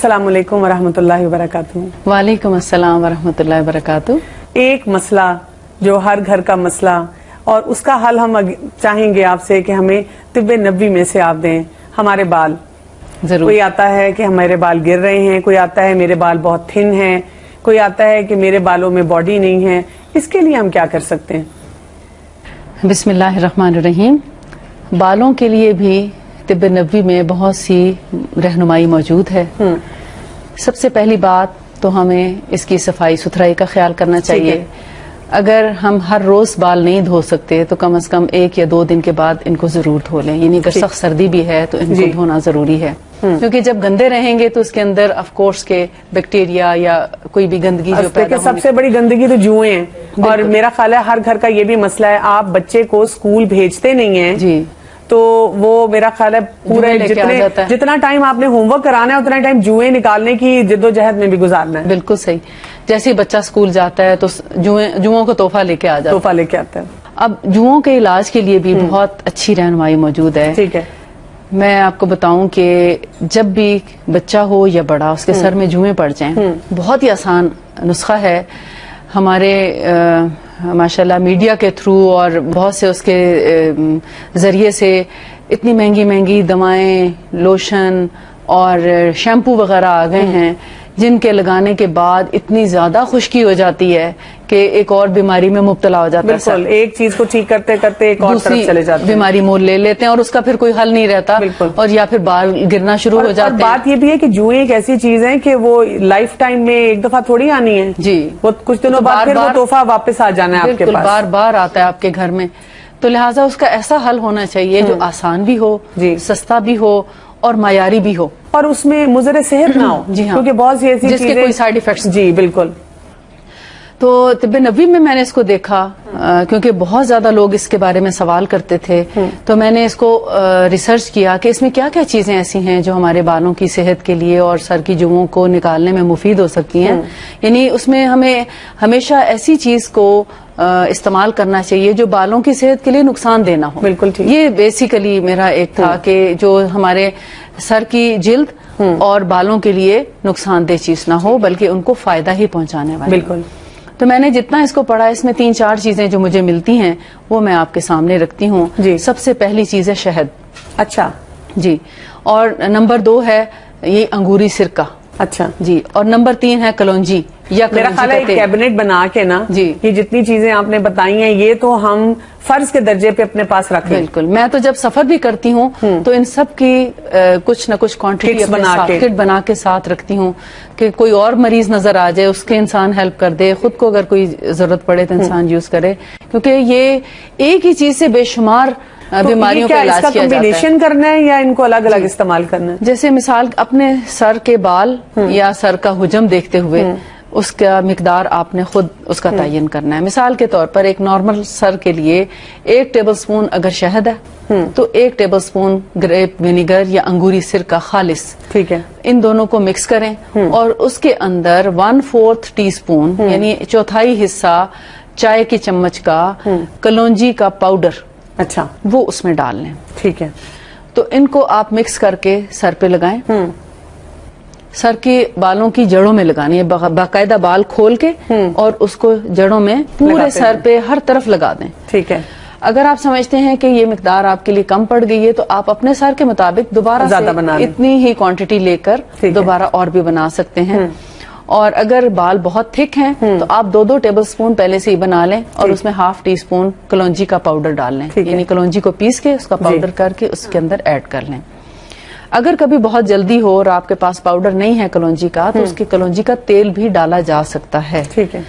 السلام علیکم ورحمۃ اللہ وبرکاتہ۔ وعلیکم السلام ورحمۃ اللہ وبرکاتہ۔ ایک مسئلہ جو ہر گھر کا مسئلہ اور اس کا حل ہم چاہیں گے آپ سے کہ ہمیں طب نبوی میں سے آپ دیں۔ ہمارے بال، ضرور۔ کوئی آتا ہے کہ ہمارے بال گر رہے ہیں، کوئی آتا ہے میرے بال بہت تھن ہیں، کوئی آتا ہے کہ میرے بالوں میں باڈی نہیں ہے، اس کے لیے ہم کیا کر سکتے ہیں؟ بسم اللہ الرحمن الرحیم۔ بالوں کے لیے بھی طب نبوی میں بہت سی رہنمائی موجود ہے۔ سب سے پہلی بات تو ہمیں اس کی صفائی ستھرائی کا خیال کرنا چاہیے۔ اگر ہم ہر روز بال نہیں دھو سکتے تو کم از کم 1 یا 2 دن کے بعد ان کو ضرور دھو لیں، یعنی اگر سخت سردی بھی ہے تو ان کو دھونا ضروری ہے، کیونکہ جب گندے رہیں گے تو اس کے اندر آف کورس کے بیکٹیریا یا کوئی بھی گندگی جو پیدا سب سے بڑی گندگی تو جوئیں ہیں، اور میرا خیال ہے ہر گھر کا یہ بھی مسئلہ ہے، آپ بچے کو اسکول بھیجتے نہیں ہیں جی، تو وہ میرا خیال ہے پورے جتنا ٹائم آپ نے ہوم ورک کرانا ہے اتنا ٹائم جوئیں نکالنے کی جدوجہد میں بھی گزارنا ہے۔ بالکل صحیح۔ جیسے بچہ اسکول جاتا ہے تو جوؤں کو تحفہ لے کے آتا ہے۔ اب جوؤں کے علاج کے لیے بھی بہت اچھی رہنمائی موجود ہے۔ ٹھیک ہے، میں آپ کو بتاؤں کہ جب بھی بچہ ہو یا بڑا اس کے سر میں جوئیں پڑ جائیں، بہت ہی آسان نسخہ ہے۔ ہمارے ماشاءاللہ میڈیا کے تھرو اور بہت سے اس کے ذریعے سے اتنی مہنگی مہنگی دوائیں، لوشن اور شیمپو وغیرہ آ گئے ہیں جن کے لگانے کے بعد اتنی زیادہ خشکی ہو جاتی ہے کہ ایک اور بیماری میں مبتلا ہو جاتا ہے۔ بالکل، ایک چیز کو ٹھیک کرتے کرتے ایک اور طرف چلے جاتے ہیں، بیماری مول لے لیتے ہیں اور اس کا پھر کوئی حل نہیں رہتا، اور یا پھر بال گرنا شروع ہو جاتے ہیں۔ بات یہ بھی ہے کہ جوئیں ایک ایسی چیز ہے کہ وہ لائف ٹائم میں ایک دفعہ تھوڑی آنی ہے، جی، وہ کچھ دنوں بعد پھر وہ تحفہ واپس آ جانا ہے آپ کے پاس، بار بار آتا ہے آپ کے گھر میں۔ تو لہٰذا اس کا ایسا حل ہونا چاہیے جو آسان بھی ہو، سستا بھی ہو اور معیاری بھی ہو، اور اس میں مضر صحت نہ ہو، جی ہاں، کیونکہ بہت سی ایسی جس کے کوئی سائیڈ ایفیکٹس۔ جی بالکل۔ تو طب نبوی میں نے اس کو دیکھا، کیونکہ بہت زیادہ لوگ اس کے بارے میں سوال کرتے تھے، تو میں نے اس کو ریسرچ کیا کہ اس میں کیا کیا چیزیں ایسی ہیں جو ہمارے بالوں کی صحت کے لیے اور سر کی جوؤں کو نکالنے میں مفید ہو سکتی ہیں۔ یعنی اس میں ہمیں ہمیشہ ایسی چیز کو استعمال کرنا چاہیے جو بالوں کی صحت کے لیے نقصان دہ نہ ہو۔ بالکل ٹھیک۔ یہ بیسیکلی میرا ایک تھا کہ جو ہمارے سر کی جلد اور بالوں کے لیے نقصان دہ چیز نہ ہو بلکہ ان کو فائدہ ہی پہنچانے والی۔ بالکل۔ تو میں نے جتنا اس کو پڑھا، اس میں 3-4 چیزیں جو مجھے ملتی ہیں وہ میں آپ کے سامنے رکھتی ہوں۔ جی۔ سب سے پہلی چیز ہے شہد۔ اچھا جی، اور نمبر 2 ہے یہ انگوری سرکہ۔ اچھا جی، اور نمبر 3 ہے کلونجی یا میرا خیال ہے ایک کیبنٹ بنا کے نا، جی، یہ جتنی چیزیں آپ نے بتائی ہیں یہ تو ہم فرض کے درجے پہ اپنے پاس رکھیں۔ بالکل، میں تو جب سفر بھی کرتی ہوں تو ان سب کی کچھ نہ کچھ کوانٹٹی کٹ بنا کے ساتھ رکھتی ہوں کہ کوئی اور مریض نظر آ جائے اس کے انسان ہیلپ کر دے، خود کو اگر کوئی ضرورت پڑے تو انسان یوز کرے، کیونکہ یہ ایک ہی چیز سے بے شمار بیماریوں کا علاج کیا جاتا ہے۔ کمبینیشن کرنا ہے یا ان کو الگ الگ استعمال کرنا ہے؟ جیسے مثال اپنے سر کے بال یا سر کا حجم دیکھتے ہوئے اس کا مقدار آپ نے خود اس کا تعین کرنا ہے۔ مثال کے طور پر ایک نارمل سر کے لیے 1 ٹیبل سپون اگر شہد ہے تو 1 ٹیبل سپون گریپ ونیگر یا انگوری سرکہ خالص، ٹھیک ہے، ان دونوں کو مکس کریں اور اس کے اندر 1/4 ٹی اسپون یعنی 1/4 حصہ چائے کی چمچ کا کلونجی کا پاؤڈر، اچھا، وہ اس میں ڈال لیں۔ ٹھیک ہے، تو ان کو آپ مکس کر کے سر پہ لگائیں، سر کے بالوں کی جڑوں میں لگانی ہے، باقاعدہ بال کھول کے اور اس کو جڑوں میں پورے سر پہ ہر طرف لگا دیں۔ ٹھیک ہے، اگر آپ سمجھتے ہیں کہ یہ مقدار آپ کے لیے کم پڑ گئی ہے تو آپ اپنے سر کے مطابق دوبارہ سے اتنی ہی کوانٹٹی لے کر دوبارہ اور بھی بنا سکتے ہیں۔ اور اگر بال بہت تھک ہیں تو آپ 2 ٹیبل سپون پہلے سے ہی بنا لیں اور اس میں 1/2 ٹی اسپون کلونجی کا پاؤڈر ڈال لیں، یعنی کلونجی کو پیس کے اس کا پاؤڈر کر کے اس کے اندر ایڈ کر لیں۔ اگر کبھی بہت جلدی ہو اور آپ کے پاس پاؤڈر نہیں ہے کلونجی کا تو اس کی کلونجی کا تیل بھی ڈالا جا سکتا ہے۔ ٹھیک ہے،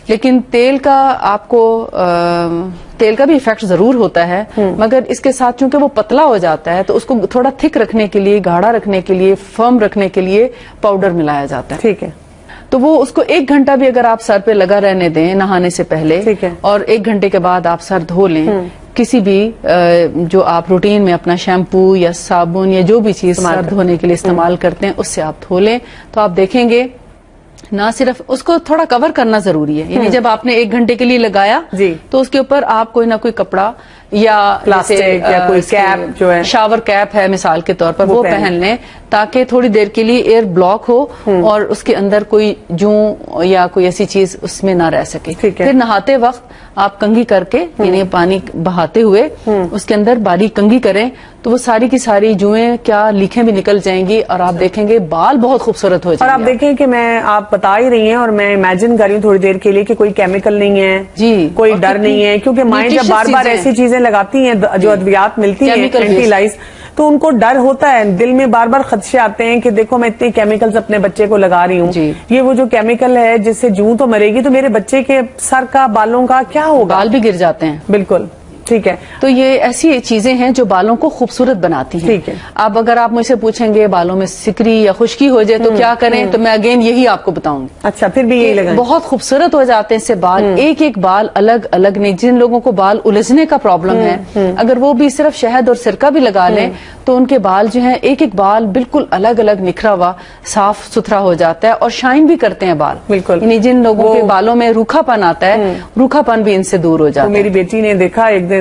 لیکن تیل کا آپ کو تیل کا بھی ایفیکٹ ضرور ہوتا ہے، مگر اس کے ساتھ چونکہ وہ پتلا ہو جاتا ہے تو اس کو تھوڑا تھک رکھنے کے لیے، گاڑھا رکھنے کے لیے، فرم رکھنے کے لیے پاؤڈر ملایا جاتا ہے۔ ٹھیک ہے، تو وہ اس کو 1 گھنٹہ بھی اگر آپ سر پہ لگا رہنے دیں نہانے سے پہلے، اور 1 گھنٹے کے بعد آپ سر دھو لیں، کسی بھی جو آپ روٹین میں اپنا شیمپو یا صابن یا جو بھی چیز سر دھونے کے لیے استعمال کرتے ہیں اس سے آپ دھو لیں، تو آپ دیکھیں گے نہ صرف اس کو تھوڑا کور کرنا ضروری ہے، یعنی جب آپ نے 1 گھنٹے کے لیے لگایا تو اس کے اوپر آپ کوئی نہ کوئی کپڑا یا پلاسٹک یا کوئی کیپ جو ہے شاور کیپ ہے مثال کے طور پر وہ پہن لیں تاکہ تھوڑی دیر کے لیے ایئر بلاک ہو اور اس کے اندر کوئی جوں یا کوئی ایسی چیز اس میں نہ رہ سکے. پھر نہاتے وقت آپ کنگھی کر کے یعنی پانی بہاتے ہوئے اس کے اندر باریک کنگھی کریں تو وہ ساری کی ساری جوئیں کیا لیکھیں بھی نکل جائیں گی اور آپ دیکھیں گے بال بہت خوبصورت ہو جائیں گے. اور آپ دیکھیں کہ آپ بتا ہی رہی ہیں اور میں امیجن کر رہی ہوں تھوڑی دیر کے لیے کہ کوئی کیمیکل نہیں ہے جی کوئی ڈر نہیں ہے کیونکہ مائیں جب بار بار ایسی چیزیں لگاتی ہیں جو ادویات ملتی ہیں اینٹی لائز تو ان کو ڈر ہوتا ہے, دل میں بار بار خدشے آتے ہیں کہ دیکھو میں اتنے کیمیکلز اپنے بچے کو لگا رہی ہوں, یہ وہ جو کیمیکل ہے جس سے جوں تو مرے گی تو میرے بچے کے سر کا بالوں کا کیا ہوگا, بال بھی گر جاتے ہیں. بالکل ٹھیک ہے. تو یہ ایسی چیزیں ہیں جو بالوں کو خوبصورت بناتی ہیں. ٹھیک ہے. اب اگر آپ مجھ سے پوچھیں گے بالوں میں سکری یا خشکی ہو جائے تو کیا کریں تو میں اگین یہی آپ کو بتاؤں گی. اچھا پھر بھی یہی لگائیں. بہت خوبصورت ہو جاتے ہیں اس سے بال, ایک ایک بال الگ الگ نہیں. جن لوگوں کو بال الجھنے کا پرابلم ہے اگر وہ بھی صرف شہد اور سرکہ بھی لگا لیں تو ان کے بال جو ہیں ایک ایک بال بالکل الگ الگ نکھرا ہوا صاف ستھرا ہو جاتا ہے اور شائن بھی کرتے ہیں بال. بالکل. یعنی جن لوگوں کے بالوں میں روکھا پن آتا ہے روکھا پن بھی ان سے دور ہو جاتا ہے. میری بیٹی نے دیکھا ایک دن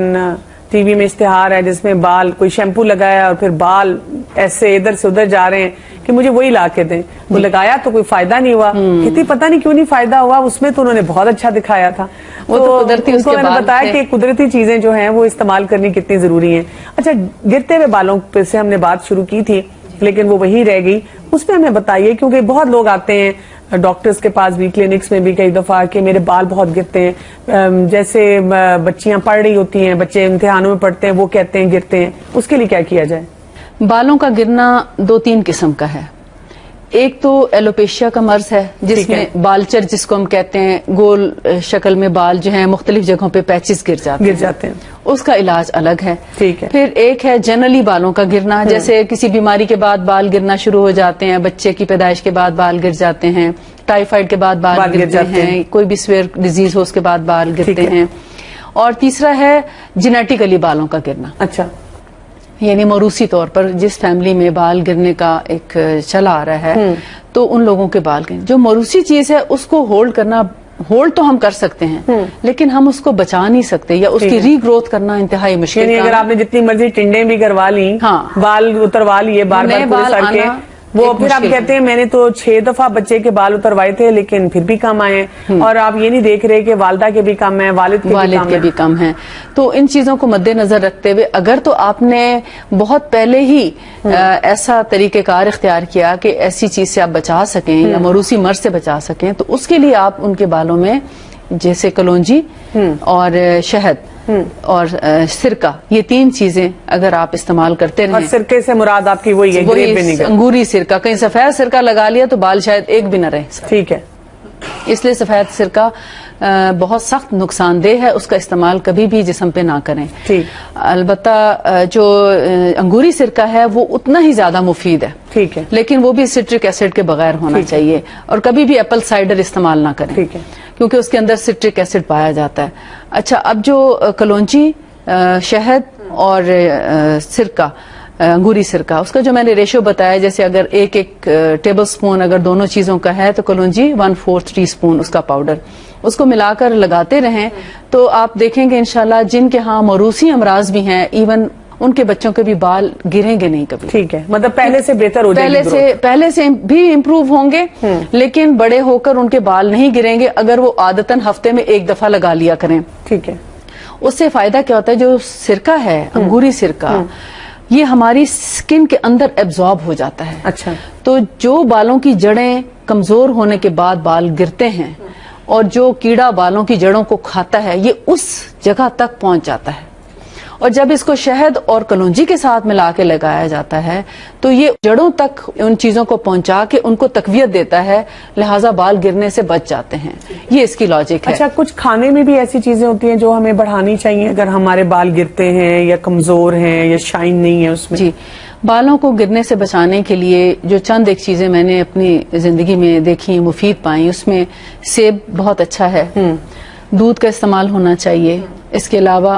ٹی وی میں اشتہار ہے جس میں بال کوئی شیمپو لگایا اور پھر بال ایسے ادھر سے ادھر جا رہے ہیں کہ مجھے وہی لا کے دیں. وہ لگایا تو کوئی فائدہ نہیں ہوا, کتنی پتہ نہیں کیوں نہیں فائدہ ہوا, اس میں تو انہوں نے بہت اچھا دکھایا تھا. وہ تو قدرتی اس کے میں نے بتایا کہ قدرتی چیزیں جو ہیں وہ استعمال کرنی کتنی ضروری ہیں. اچھا گرتے ہوئے بالوں پہ سے ہم نے بات شروع کی تھی لیکن وہ وہی رہ گئی, اس پہ ہمیں بتائیے کیونکہ بہت لوگ آتے ہیں ڈاکٹرز کے پاس بھی, کلینکس میں بھی کئی دفعہ کہ میرے بال بہت گرتے ہیں, جیسے بچیاں پڑھ رہی ہوتی ہیں, بچے امتحانوں میں پڑھتے ہیں, وہ کہتے ہیں گرتے ہیں, اس کے لیے کیا کیا جائے؟ بالوں کا گرنا 2-3 قسم کا ہے. ایک تو ایلوپیشیا کا مرض ہے جس میں بالچر جس کو ہم کہتے ہیں, گول شکل میں بال جو ہیں مختلف جگہوں پہ پیچز گر جاتے ہیں, اس کا علاج الگ ہے. ٹھیک ہے. پھر ایک ہے جنرلی بالوں کا گرنا, جیسے کسی بیماری کے بعد بال گرنا شروع ہو جاتے ہیں, بچے کی پیدائش کے بعد بال گر جاتے ہیں, ٹائیفائڈ کے بعد بال گرتے ہیں, کوئی بھی سویئر ڈیزیز ہو اس کے بعد بال گرتے ہیں. اور تیسرا ہے جینیٹیکلی بالوں کا گرنا. اچھا یعنی موروثی طور پر جس فیملی میں بال گرنے کا ایک چلا آ رہا ہے تو ان لوگوں کے بال گرنے, جو موروثی چیز ہے اس کو ہولڈ تو ہم کر سکتے ہیں لیکن ہم اس کو بچا نہیں سکتے یا اس کی ری گروتھ کرنا انتہائی مشکل. یعنی اگر آپ نے جتنی مرضی ٹنڈیں بھی کروا لی, بال اتروا لیے بار بار پورے سر کے, وہ پھر آپ کہتے ہیں میں نے تو 6 دفعہ بچے کے بال اتروائے تھے لیکن پھر بھی کم آئے ہیں, اور آپ یہ نہیں دیکھ رہے کہ والدہ کے بھی کم ہیں, والد کے بھی کم ہیں. تو ان چیزوں کو مد نظر رکھتے ہوئے اگر تو آپ نے بہت پہلے ہی ایسا طریقہ کار اختیار کیا کہ ایسی چیز سے آپ بچا سکیں یا موروثی مرض سے بچا سکیں تو اس کے لیے آپ ان کے بالوں میں جیسے کلونجی اور شہد اور سرکہ, یہ 3 چیزیں اگر آپ استعمال کرتے رہیں. اور سرکے سے مراد آپ کی وہی ہے انگوری سرکہ, کہیں سفید سرکہ لگا لیا تو بال شاید ایک بھی نہ رہے. ٹھیک ہے. اس لیے سفید سرکہ بہت سخت نقصان دہ ہے, اس کا استعمال کبھی بھی جسم پہ نہ کریں. البتہ جو انگوری سرکہ ہے وہ اتنا ہی زیادہ مفید ہے. ٹھیک ہے. لیکن وہ بھی سٹرک ایسڈ کے بغیر ہونا چاہیے, اور کبھی بھی ایپل سائڈر استعمال نہ کریں. ٹھیک ہے. کیونکہ اس کے اندر سٹرک ایسڈ پایا جاتا ہے. اچھا, اب جو کلونجی, شہد اور سرکہ, انگوری سرکہ, اس کا جو میں نے ریشو بتایا, جیسے اگر ایک ٹیبل سپون اگر دونوں چیزوں کا ہے تو کلونجی 1/4 ٹی اسپون اس کا پاؤڈر, اس کو ملا کر لگاتے رہیں تو آپ دیکھیں گے انشاءاللہ جن کے ہاں موروثی امراض بھی ہیں ایون ان کے بچوں کے بھی بال گریں گے نہیں کبھی. ٹھیک ہے, مطلب پہلے سے بہتر ہو جائے گی, پہلے سے بھی امپروو ہوں گے لیکن بڑے ہو کر ان کے بال نہیں گریں گے اگر وہ عادتاً ہفتے میں 1 دفعہ لگا لیا کریں. ٹھیک ہے. اس سے فائدہ کیا ہوتا ہے, جو سرکہ ہے انگوری سرکہ یہ ہماری سکن کے اندر ایبزارب ہو جاتا ہے. اچھا. تو جو بالوں کی جڑیں کمزور ہونے کے بعد بال گرتے ہیں اور جو کیڑا بالوں کی جڑوں کو کھاتا ہے یہ اس جگہ تک پہنچ جاتا ہے, اور جب اس کو شہد اور کلونجی کے ساتھ ملا کے لگایا جاتا ہے تو یہ جڑوں تک ان چیزوں کو پہنچا کے ان کو تقویت دیتا ہے, لہٰذا بال گرنے سے بچ جاتے ہیں. یہ اس کی لاجک ہے. اچھا, کچھ کھانے میں بھی ایسی چیزیں ہوتی ہیں جو ہمیں بڑھانی چاہیے اگر ہمارے بال گرتے ہیں یا کمزور ہیں یا شائن نہیں ہے اس میں؟ جی, بالوں کو گرنے سے بچانے کے لیے جو چند ایک چیزیں میں نے اپنی زندگی میں دیکھی مفید پائیں, اس میں سیب بہت اچھا ہے, دودھ کا استعمال ہونا چاہیے. اس کے علاوہ